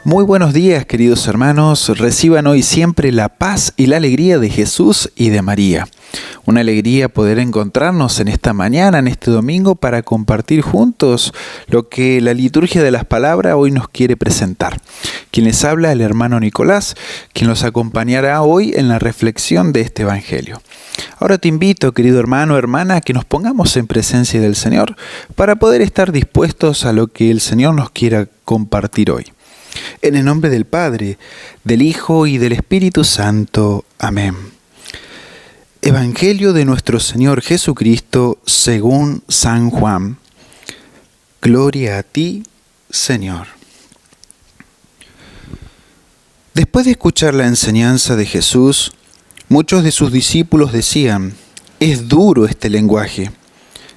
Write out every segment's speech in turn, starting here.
Muy buenos días, queridos hermanos. Reciban hoy siempre la paz y la alegría de Jesús y de María. Una alegría poder encontrarnos en esta mañana, en este domingo, para compartir juntos lo que la liturgia de las palabras hoy nos quiere presentar. Quien les habla, el hermano Nicolás, quien los acompañará hoy en la reflexión de este Evangelio. Ahora te invito, querido hermano o hermana, a que nos pongamos en presencia del Señor para poder estar dispuestos a lo que el Señor nos quiera compartir hoy. En el nombre del Padre, del Hijo y del Espíritu Santo. Amén. Evangelio de nuestro Señor Jesucristo según San Juan. Gloria a ti, Señor. Después de escuchar la enseñanza de Jesús, muchos de sus discípulos decían: «Es duro este lenguaje.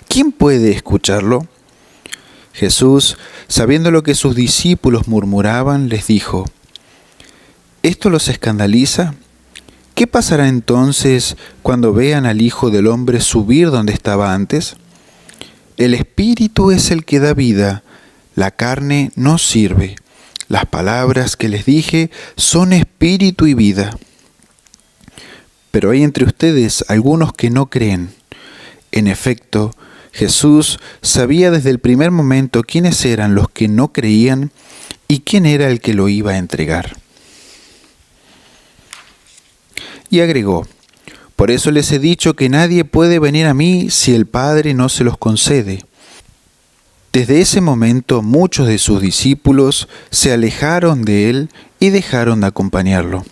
¿Quién puede escucharlo?». Jesús, sabiendo lo que sus discípulos murmuraban, les dijo: ¿Esto los escandaliza? ¿Qué pasará entonces cuando vean al Hijo del Hombre subir donde estaba antes? El Espíritu es el que da vida, la carne no sirve. Las palabras que les dije son espíritu y vida. Pero hay entre ustedes algunos que no creen. En efecto, Jesús sabía desde el primer momento quiénes eran los que no creían y quién era el que lo iba a entregar. Y agregó: «Por eso les he dicho que nadie puede venir a mí si el Padre no se los concede». Desde ese momento muchos de sus discípulos se alejaron de él y dejaron de acompañarlo.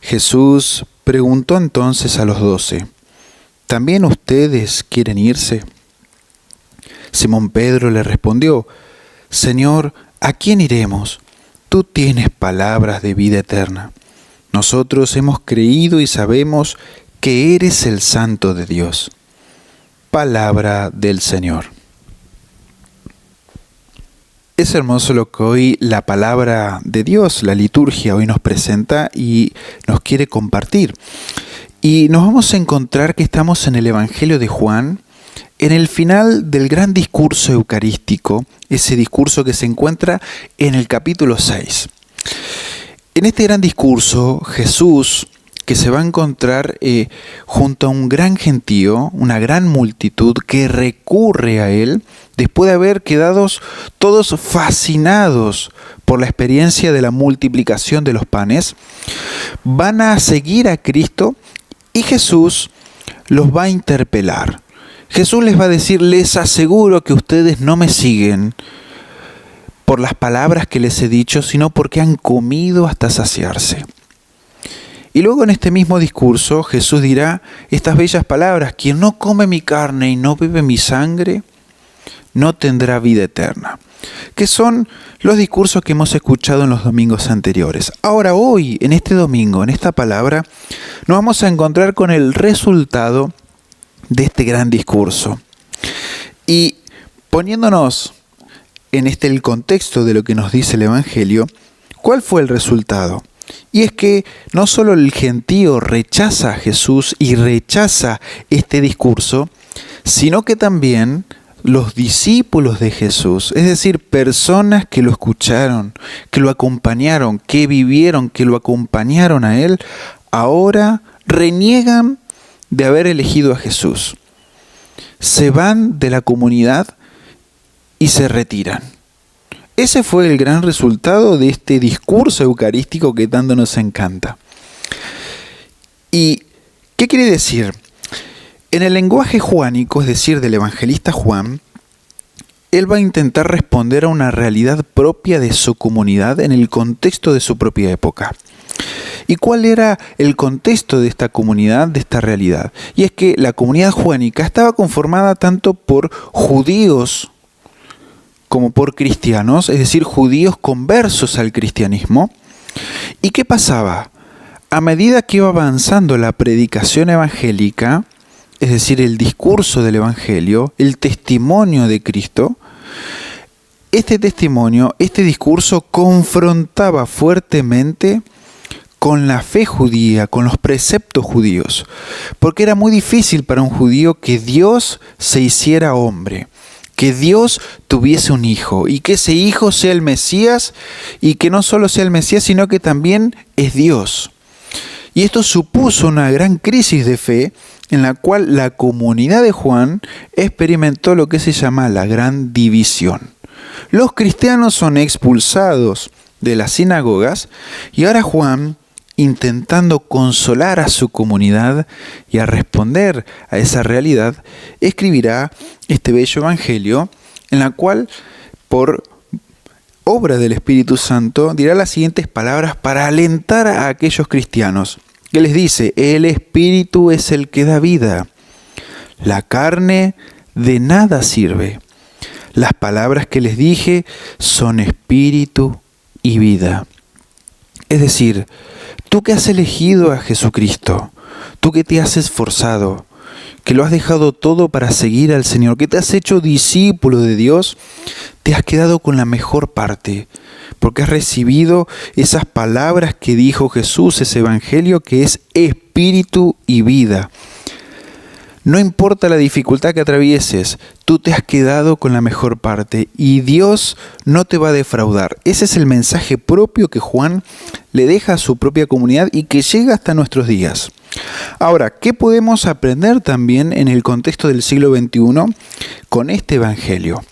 Jesús preguntó entonces a los 12: ¿también ustedes quieren irse? Simón Pedro le respondió: «Señor, ¿a quién iremos? Tú tienes palabras de vida eterna. Nosotros hemos creído y sabemos que eres el Santo de Dios». Palabra del Señor. Es hermoso lo que hoy la palabra de Dios, la liturgia, hoy nos presenta y nos quiere compartir. Y nos vamos a encontrar que estamos en el Evangelio de Juan, en el final del gran discurso eucarístico, ese discurso que se encuentra en el capítulo 6. En este gran discurso, Jesús, que se va a encontrar junto a un gran gentío, una gran multitud que recurre a él, después de haber quedado todos fascinados por la experiencia de la multiplicación de los panes, van a seguir a Cristo y Jesús los va a interpelar. Jesús les va a decir: les aseguro que ustedes no me siguen por las palabras que les he dicho, sino porque han comido hasta saciarse. Y luego en este mismo discurso Jesús dirá estas bellas palabras: quien no come mi carne y no bebe mi sangre, no tendrá vida eterna. Que son los discursos que hemos escuchado en los domingos anteriores. Ahora, hoy, en este domingo, en esta palabra, nos vamos a encontrar con el resultado de este gran discurso. Y poniéndonos en el contexto de lo que nos dice el Evangelio, ¿cuál fue el resultado? Y es que no solo el gentío rechaza a Jesús y rechaza este discurso, sino que también los discípulos de Jesús, es decir, personas que lo escucharon, que lo acompañaron, que vivieron, que lo acompañaron a él, ahora reniegan de haber elegido a Jesús. Se van de la comunidad y se retiran. Ese fue el gran resultado de este discurso eucarístico que tanto nos encanta. ¿Y qué quiere decir? En el lenguaje juánico, es decir, del evangelista Juan, él va a intentar responder a una realidad propia de su comunidad en el contexto de su propia época. ¿Y cuál era el contexto de esta comunidad, de esta realidad? Y es que la comunidad juánica estaba conformada tanto por judíos como por cristianos, es decir, judíos conversos al cristianismo. ¿Y qué pasaba? A medida que iba avanzando la predicación evangélica, es decir, el discurso del Evangelio, el testimonio de Cristo, este testimonio, este discurso confrontaba fuertemente con la fe judía, con los preceptos judíos, porque era muy difícil para un judío que Dios se hiciera hombre, que Dios tuviese un hijo y que ese hijo sea el Mesías, y que no solo sea el Mesías, sino que también es Dios. Y esto supuso una gran crisis de fe en la cual la comunidad de Juan experimentó lo que se llama la gran división. Los cristianos son expulsados de las sinagogas y ahora Juan, intentando consolar a su comunidad y a responder a esa realidad, escribirá este bello evangelio en la cual, por obra del Espíritu Santo, dirá las siguientes palabras para alentar a aquellos cristianos. Que les dice: el Espíritu es el que da vida, la carne de nada sirve. Las palabras que les dije son espíritu y vida. Es decir, tú que has elegido a Jesucristo, tú que te has esforzado, que lo has dejado todo para seguir al Señor, que te has hecho discípulo de Dios, te has quedado con la mejor parte, porque has recibido esas palabras que dijo Jesús, ese evangelio que es espíritu y vida. No importa la dificultad que atravieses, tú te has quedado con la mejor parte y Dios no te va a defraudar. Ese es el mensaje propio que Juan le deja a su propia comunidad y que llega hasta nuestros días. Ahora, ¿qué podemos aprender también en el contexto del siglo XXI con este evangelio?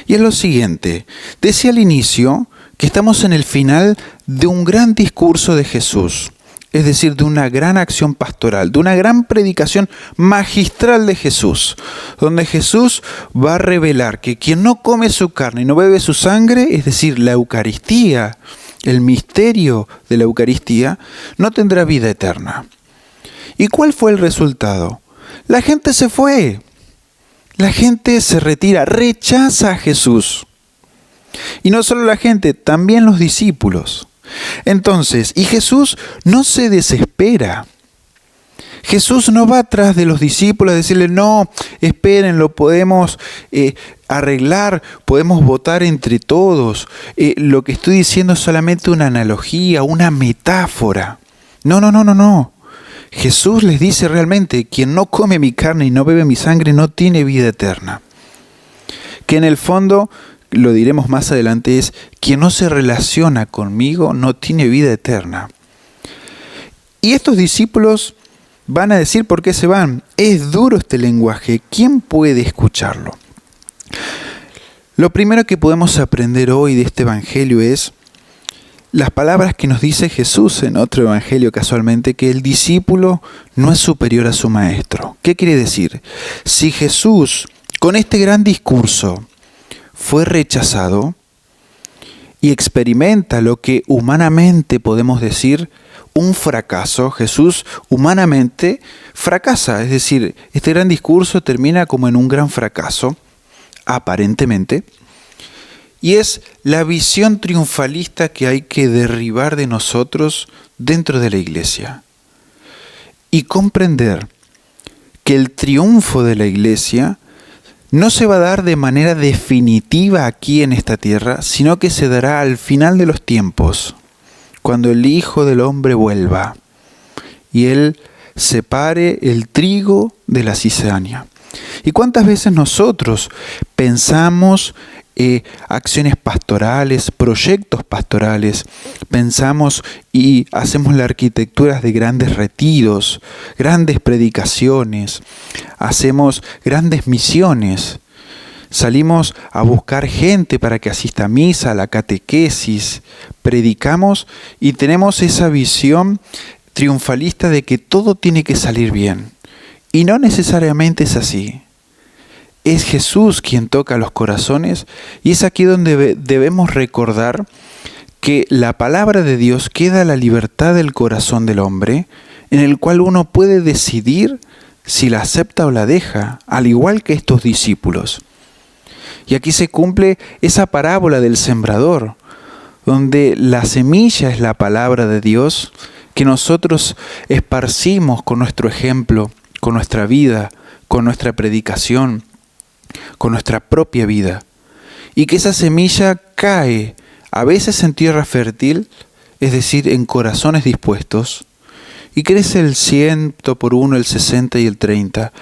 Y es lo siguiente: decía al inicio que estamos en el final de un gran discurso de Jesús. Es decir, de una gran acción pastoral, de una gran predicación magistral de Jesús, donde Jesús va a revelar que quien no come su carne y no bebe su sangre, es decir, la Eucaristía, el misterio de la Eucaristía, no tendrá vida eterna. ¿Y cuál fue el resultado? La gente se fue, la gente se retira, rechaza a Jesús. Y no solo la gente, también los discípulos. Entonces, y Jesús no se desespera. Jesús no va atrás de los discípulos a decirle: no, esperen, lo podemos arreglar, podemos votar entre todos. Lo que estoy diciendo es solamente una analogía, una metáfora. No. Jesús les dice realmente: quien no come mi carne y no bebe mi sangre no tiene vida eterna. Que en el fondo, lo diremos más adelante, es: quien no se relaciona conmigo no tiene vida eterna. Y estos discípulos van a decir por qué se van. Es duro este lenguaje, ¿quién puede escucharlo? Lo primero que podemos aprender hoy de este evangelio es las palabras que nos dice Jesús en otro evangelio casualmente, que el discípulo no es superior a su maestro. ¿Qué quiere decir? Si Jesús, con este gran discurso, fue rechazado y experimenta lo que humanamente podemos decir un fracaso, Jesús humanamente fracasa, es decir, este gran discurso termina como en un gran fracaso, aparentemente, y es la visión triunfalista que hay que derribar de nosotros dentro de la iglesia y comprender que el triunfo de la iglesia no se va a dar de manera definitiva aquí en esta tierra, sino que se dará al final de los tiempos, cuando el Hijo del Hombre vuelva y Él separe el trigo de la cizaña. ¿Y cuántas veces nosotros pensamos acciones pastorales, proyectos pastorales, pensamos y hacemos la arquitectura de grandes retiros, grandes predicaciones, hacemos grandes misiones, salimos a buscar gente para que asista a misa, a la catequesis, predicamos y tenemos esa visión triunfalista de que todo tiene que salir bien? Y no necesariamente es así. Es Jesús quien toca los corazones y es aquí donde debemos recordar que la palabra de Dios queda a la libertad del corazón del hombre, en el cual uno puede decidir si la acepta o la deja, al igual que estos discípulos. Y aquí se cumple esa parábola del sembrador, donde la semilla es la palabra de Dios que nosotros esparcimos con nuestro ejemplo, con nuestra vida, con nuestra predicación, con nuestra propia vida, y que esa semilla cae a veces en tierra fértil, es decir, en corazones dispuestos, y crece el 100 por 1, el 60 y el 30,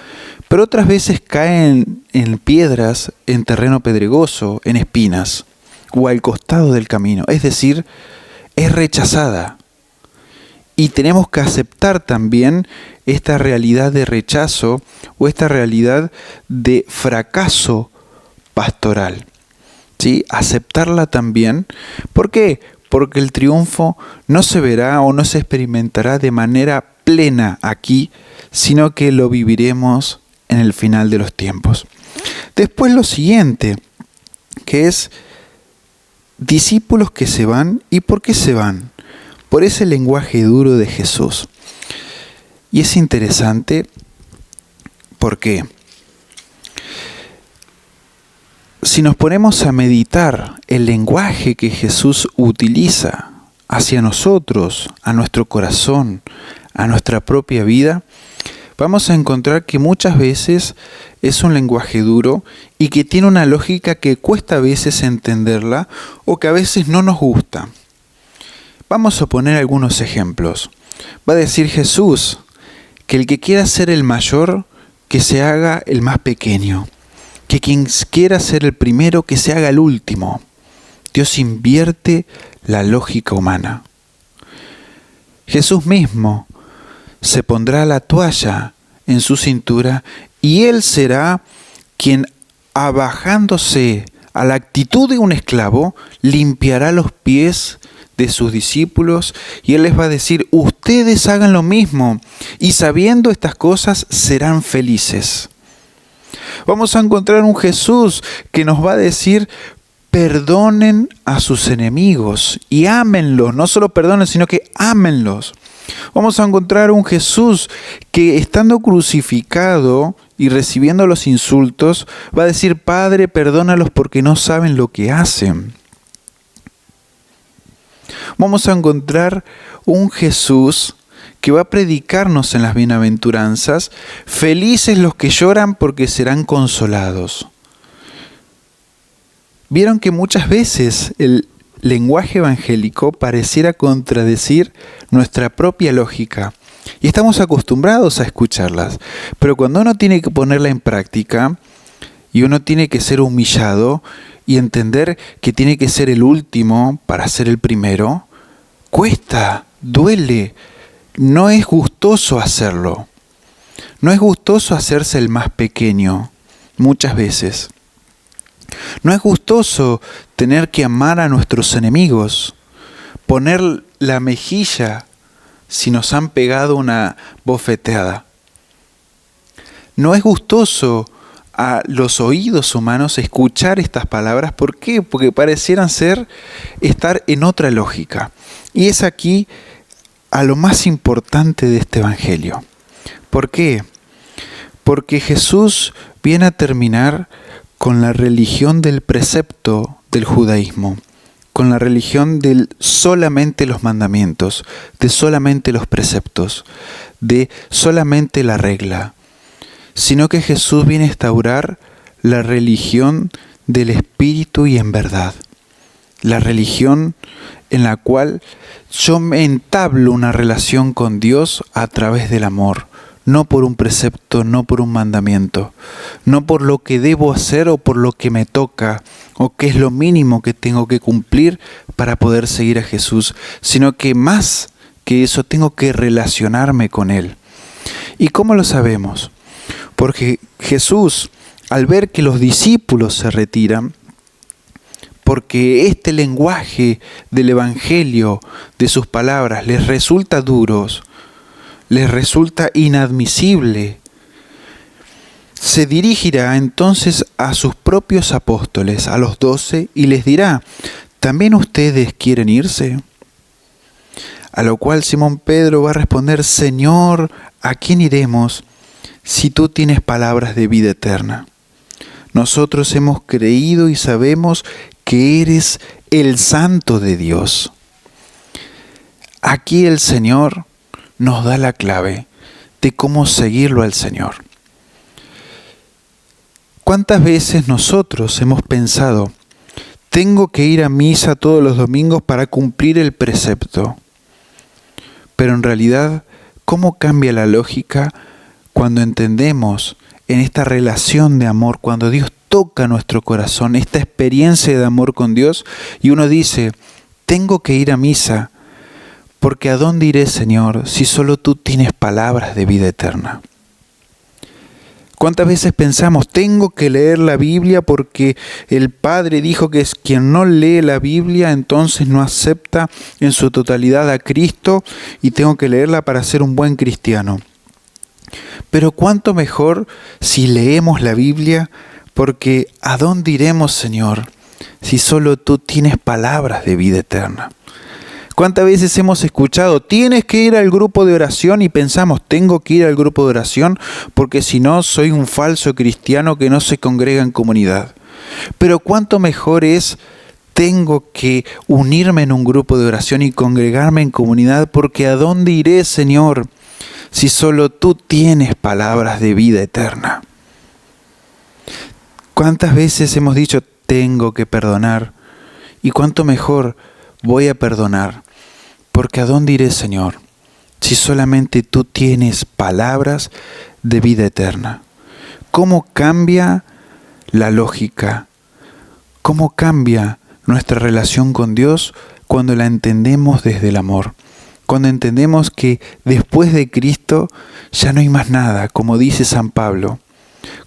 pero otras veces cae en piedras, en terreno pedregoso, en espinas o al costado del camino. Es decir, es rechazada. Y tenemos que aceptar también esta realidad de rechazo o esta realidad de fracaso pastoral. ¿Sí? Aceptarla también. ¿Por qué? Porque el triunfo no se verá o no se experimentará de manera plena aquí, sino que lo viviremos en el final de los tiempos. Después lo siguiente, que es discípulos que se van. ¿Y por qué se van? Por ese lenguaje duro de Jesús. Y es interesante porque si nos ponemos a meditar el lenguaje que Jesús utiliza hacia nosotros, a nuestro corazón, a nuestra propia vida, vamos a encontrar que muchas veces es un lenguaje duro y que tiene una lógica que cuesta a veces entenderla o que a veces no nos gusta. Vamos a poner algunos ejemplos. Va a decir Jesús que el que quiera ser el mayor, que se haga el más pequeño. Que quien quiera ser el primero, que se haga el último. Dios invierte la lógica humana. Jesús mismo se pondrá la toalla en su cintura y Él será quien, abajándose a la actitud de un esclavo, limpiará los pies de sus discípulos y Él les va a decir: ustedes hagan lo mismo y sabiendo estas cosas serán felices. Vamos a encontrar un Jesús que nos va a decir: perdonen a sus enemigos y ámenlos. No solo perdonen, sino que ámenlos. Vamos a encontrar un Jesús que, estando crucificado y recibiendo los insultos, va a decir: Padre, perdónalos porque no saben lo que hacen. Vamos a encontrar un Jesús que va a predicarnos en las bienaventuranzas: felices los que lloran porque serán consolados. Vieron que muchas veces el lenguaje evangélico pareciera contradecir nuestra propia lógica y estamos acostumbrados a escucharlas, pero cuando uno tiene que ponerla en práctica y uno tiene que ser humillado y entender que tiene que ser el último para ser el primero, cuesta, duele, no es gustoso hacerlo. No es gustoso hacerse el más pequeño, muchas veces. No es gustoso tener que amar a nuestros enemigos, poner la mejilla si nos han pegado una bofeteada. No es gustoso a los oídos humanos escuchar estas palabras. ¿Por qué? Porque parecieran estar en otra lógica. Y es aquí a lo más importante de este evangelio. ¿Por qué? Porque Jesús viene a terminar con la religión del precepto del judaísmo, con la religión de solamente los mandamientos, de solamente los preceptos, de solamente la regla, sino que Jesús viene a instaurar la religión del Espíritu y en verdad, la religión en la cual yo me entablo una relación con Dios a través del amor, no por un precepto, no por un mandamiento, no por lo que debo hacer o por lo que me toca o qué es lo mínimo que tengo que cumplir para poder seguir a Jesús, sino que más que eso tengo que relacionarme con Él. ¿Y cómo lo sabemos? Porque Jesús, al ver que los discípulos se retiran, porque este lenguaje del Evangelio, de sus palabras, les resulta duros, les resulta inadmisible, se dirigirá entonces a sus propios apóstoles, a los 12, y les dirá: ¿también ustedes quieren irse? A lo cual Simón Pedro va a responder: Señor, ¿a quién iremos si tú tienes palabras de vida eterna? Nosotros hemos creído y sabemos que eres el Santo de Dios. Aquí el Señor nos da la clave de cómo seguirlo al Señor. ¿Cuántas veces nosotros hemos pensado: tengo que ir a misa todos los domingos para cumplir el precepto? Pero en realidad, ¿cómo cambia la lógica cuando entendemos en esta relación de amor, cuando Dios toca nuestro corazón, esta experiencia de amor con Dios, y uno dice, tengo que ir a misa, porque ¿a dónde iré, Señor, si solo tú tienes palabras de vida eterna? ¿Cuántas veces pensamos, tengo que leer la Biblia porque el Padre dijo que es quien no lee la Biblia, entonces no acepta en su totalidad a Cristo y tengo que leerla para ser un buen cristiano? Pero cuánto mejor si leemos la Biblia, porque ¿a dónde iremos, Señor, si solo tú tienes palabras de vida eterna? ¿Cuántas veces hemos escuchado, tienes que ir al grupo de oración, y pensamos, tengo que ir al grupo de oración porque si no soy un falso cristiano que no se congrega en comunidad? Pero cuánto mejor es, tengo que unirme en un grupo de oración y congregarme en comunidad, porque ¿a dónde iré, Señor, si solo tú tienes palabras de vida eterna? ¿Cuántas veces hemos dicho, tengo que perdonar? Y cuánto mejor voy a perdonar, porque ¿a dónde iré, Señor, si solamente tú tienes palabras de vida eterna? ¿Cómo cambia la lógica? ¿Cómo cambia nuestra relación con Dios cuando la entendemos desde el amor? Cuando entendemos que después de Cristo ya no hay más nada, como dice San Pablo,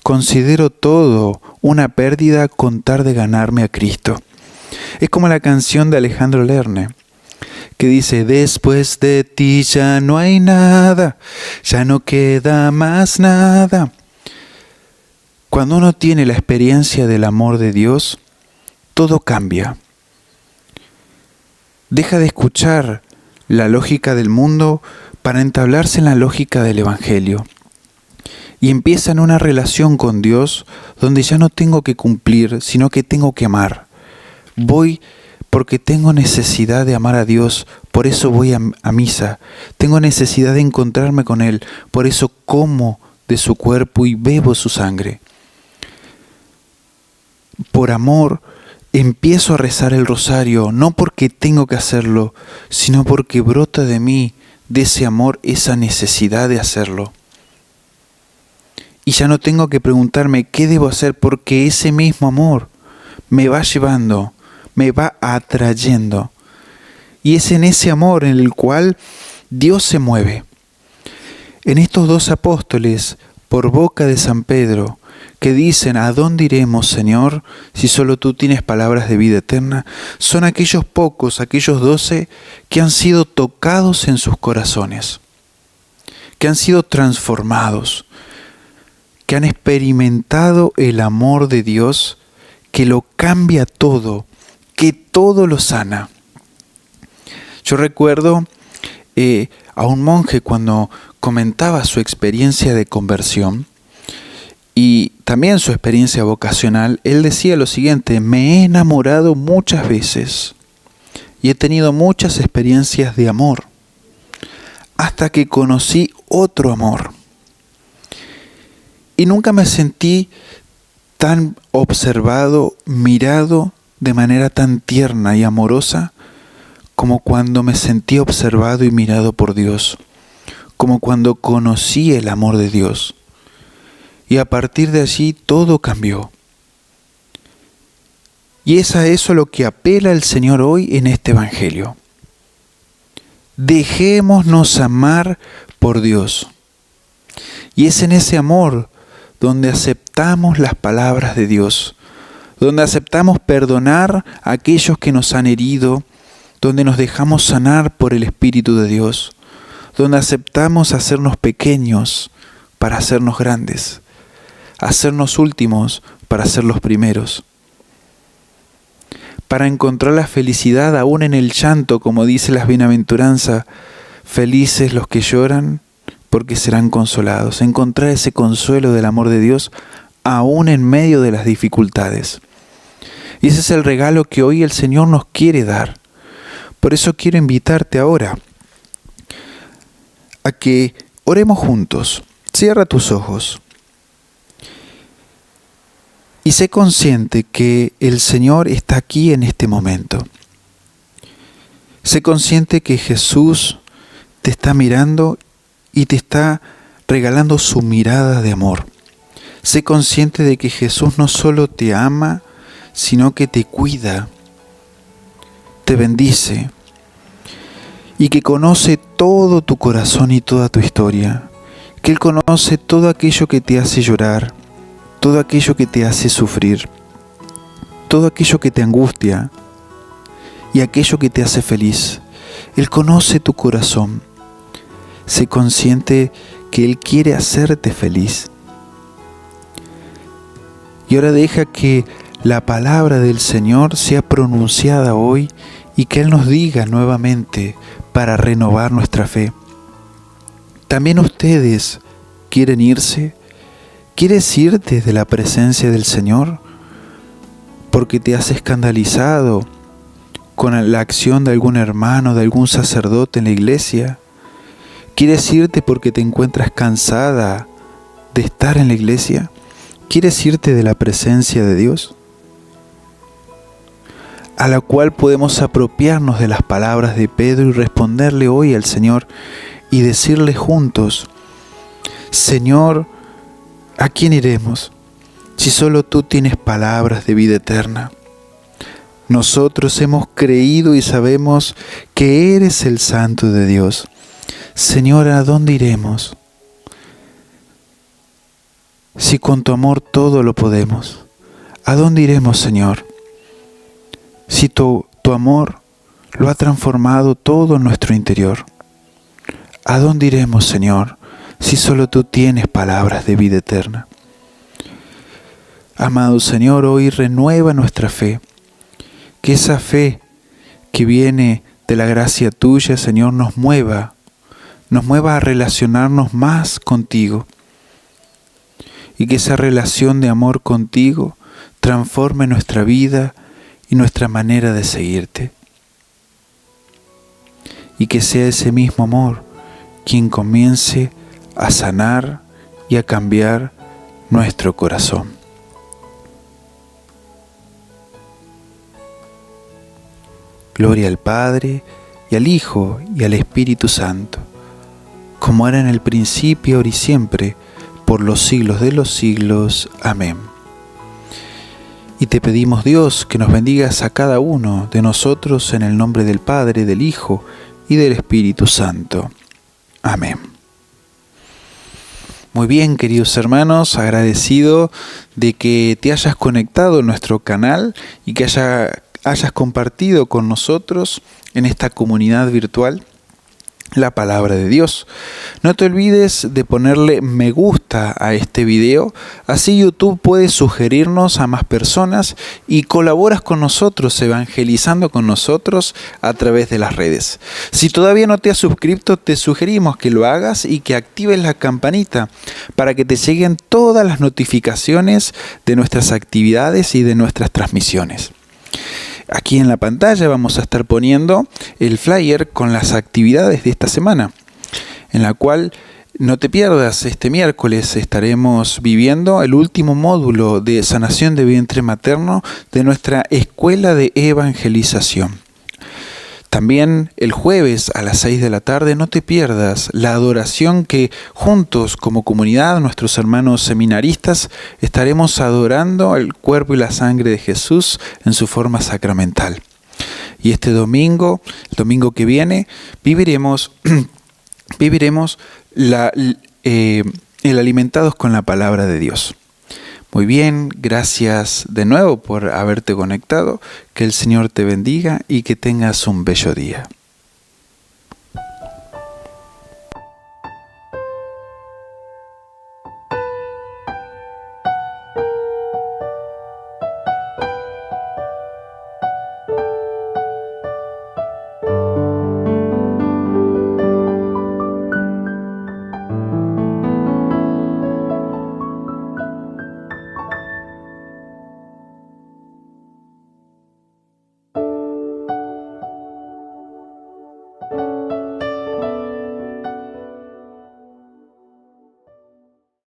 considero todo una pérdida con tal de ganarme a Cristo. Es como la canción de Alejandro Lerner, que dice, después de ti ya no hay nada, ya no queda más nada. Cuando uno tiene la experiencia del amor de Dios, todo cambia. Deja de escuchar la lógica del mundo para entablarse en la lógica del Evangelio. Y empieza en una relación con Dios donde ya no tengo que cumplir, sino que tengo que amar. Voy porque tengo necesidad de amar a Dios, por eso voy a misa. Tengo necesidad de encontrarme con Él, por eso como de su cuerpo y bebo su sangre. Por amor empiezo a rezar el rosario, no porque tengo que hacerlo, sino porque brota de mí, de ese amor, esa necesidad de hacerlo. Y ya no tengo que preguntarme qué debo hacer, porque ese mismo amor me va llevando, me va atrayendo. Y es en ese amor en el cual Dios se mueve. En estos dos apóstoles, por boca de San Pedro, que dicen, ¿a dónde iremos, Señor, si solo tú tienes palabras de vida eterna? Son aquellos pocos, aquellos 12, que han sido tocados en sus corazones, que han sido transformados, que han experimentado el amor de Dios, que lo cambia todo, que todo lo sana. Yo recuerdo a un monje cuando comentaba su experiencia de conversión y también su experiencia vocacional, él decía lo siguiente: me he enamorado muchas veces y he tenido muchas experiencias de amor, hasta que conocí otro amor. Y nunca me sentí tan observado, mirado de manera tan tierna y amorosa como cuando me sentí observado y mirado por Dios, como cuando conocí el amor de Dios. Y a partir de allí todo cambió. Y es a eso lo que apela el Señor hoy en este Evangelio. Dejémonos amar por Dios. Y es en ese amor donde aceptamos las palabras de Dios, donde aceptamos perdonar a aquellos que nos han herido, donde nos dejamos sanar por el Espíritu de Dios, donde aceptamos hacernos pequeños para hacernos grandes, hacernos últimos para ser los primeros, para encontrar la felicidad aún en el llanto, como dice las bienaventuranzas, felices los que lloran porque serán consolados, encontrar ese consuelo del amor de Dios aún en medio de las dificultades. Y ese es el regalo que hoy el Señor nos quiere dar. Por eso quiero invitarte ahora a que oremos juntos. Cierra tus ojos y sé consciente que el Señor está aquí en este momento. Sé consciente que Jesús te está mirando y te está regalando su mirada de amor. Sé consciente de que Jesús no solo te ama, sino que te cuida, te bendice y que conoce todo tu corazón y toda tu historia. Que Él conoce todo aquello que te hace llorar, todo aquello que te hace sufrir, todo aquello que te angustia y aquello que te hace feliz. Él conoce tu corazón. Sé consciente que Él quiere hacerte feliz. Y ahora deja que la palabra del Señor sea pronunciada hoy y que Él nos diga nuevamente para renovar nuestra fe. ¿También ustedes quieren irse? ¿Quieres irte de la presencia del Señor? Porque te has escandalizado con la acción de algún hermano, de algún sacerdote en la iglesia. ¿Quieres irte porque te encuentras cansada de estar en la iglesia? ¿Quieres irte de la presencia de Dios? A la cual podemos apropiarnos de las palabras de Pedro y responderle hoy al Señor y decirle juntos: Señor, ¿a quién iremos si solo tú tienes palabras de vida eterna? Nosotros hemos creído y sabemos que eres el Santo de Dios. Señor, ¿a dónde iremos? Si con tu amor todo lo podemos, ¿a dónde iremos, Señor? Si tu amor lo ha transformado todo en nuestro interior. ¿A dónde iremos, Señor, si solo tú tienes palabras de vida eterna? Amado Señor, hoy renueva nuestra fe. Que esa fe que viene de la gracia tuya, Señor, nos mueva a relacionarnos más contigo. Y que esa relación de amor contigo transforme nuestra vida y nuestra manera de seguirte. Y que sea ese mismo amor quien comience a sanar y a cambiar nuestro corazón. Gloria al Padre, y al Hijo, y al Espíritu Santo, como era en el principio, ahora y siempre, por los siglos de los siglos. Amén. Y te pedimos, Dios, que nos bendigas a cada uno de nosotros en el nombre del Padre, del Hijo y del Espíritu Santo. Amén. Muy bien, queridos hermanos, agradecido de que te hayas conectado a nuestro canal y que hayas compartido con nosotros en esta comunidad virtual la palabra de Dios. No te olvides de ponerle me gusta a este video, así YouTube puede sugerirnos a más personas y colaboras con nosotros, evangelizando con nosotros a través de las redes. Si todavía no te has suscrito, te sugerimos que lo hagas y que actives la campanita para que te lleguen todas las notificaciones de nuestras actividades y de nuestras transmisiones. Aquí en la pantalla vamos a estar poniendo el flyer con las actividades de esta semana, en la cual no te pierdas, este miércoles estaremos viviendo el último módulo de sanación de vientre materno de nuestra escuela de evangelización. También el jueves a las 6 de la tarde no te pierdas la adoración que juntos como comunidad, nuestros hermanos seminaristas, estaremos adorando el cuerpo y la sangre de Jesús en su forma sacramental. Y este domingo, el domingo que viene, viviremos el alimentados con la palabra de Dios. Muy bien, gracias de nuevo por haberte conectado, que el Señor te bendiga y que tengas un bello día.